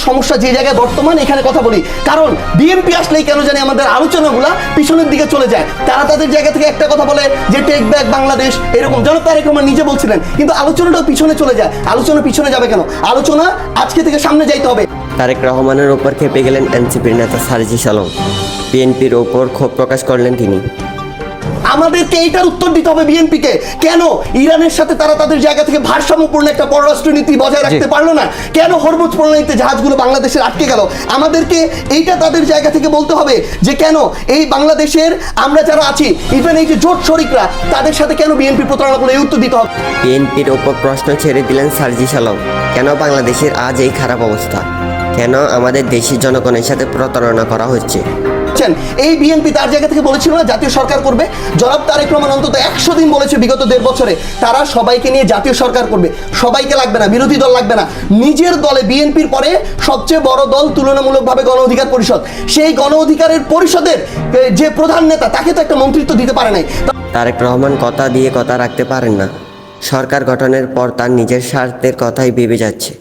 সমস্যা যে জায়গায় বর্তমান এখানে কথা বলি, কারণ বিএনপি আসলেই কেন জানি আমাদের আলোচনাগুলা পিছনের দিকে চলে যায়। তারা তাদের জায়গা থেকে একটা কথা বলে যে টেক ব্যাক বাংলাদেশ, এরকম জনাব তারেক রহমান নিজে বলছিলেন, কিন্তু আলোচনাটাও পিছনে চলে যায়। আলোচনা পিছনে যাবে কেন? আলোচনা আজকে থেকে সামনে যাইতে হবে। তারেক রহমানের ওপর খেপে গেলেন এনসিপির নেতা সার্জিস আলম। বিএনপির ওপর ক্ষোভ প্রকাশ করলেন তিনি। আমাদেরকে এইটার উত্তর দিতে হবে বিএনপিকে, কেন ইরানের সাথে তারা তাদের জায়গা থেকে ভারসাম্যপূর্ণ একটা পররাষ্ট্রনীতি বজায় রাখতে পারলো না? কেন হরমুজ প্রণালীতে জাহাজগুলো বাংলাদেশের আটকে গেল? আমাদেরকে এইটা তাদের জায়গা থেকে বলতে হবে যে কেন এই বাংলাদেশের আমরা যারা আছি, ইভেন এই যে জোট শরিকরা, তাদের সাথে কেন বিএনপি প্রতারণা করলো, এই উত্তর দিতে হবে। বিএনপির ওপর প্রশ্ন ছেড়ে দিলেন সার্জিস আলম। কেন বাংলাদেশের আজ এই খারাপ অবস্থা? কেন আমাদের দেশের জনগণের সাথে প্রতারণা করা হচ্ছে? এই বিএনপি তার জায়গা থেকে বলেছিল না জাতীয় সরকার করবে। জনাব তারেক রহমান অন্তত 100 দিন বলেছে বিগত 1.5 বছরে তারা সবাইকে নিয়ে জাতীয় সরকার করবে। সবাইকে লাগবে না, বিরোধী দল লাগবে না, নিজের দলে বিএনপির পরে সবচেয়ে বড় দল তুলনামূলকভাবে গণ অধিকার পরিষদ, সেই গণ অধিকারের পরিষদের যে প্রধান নেতা তাকে তো একটা মন্ত্রিত্ব দিতে পারে নাই। তারেক রহমান কথা দিয়ে কথা রাখতে পারেন না। সরকার গঠনের পর তার নিজের স্বার্থের কথাই ভেবে যাচ্ছে।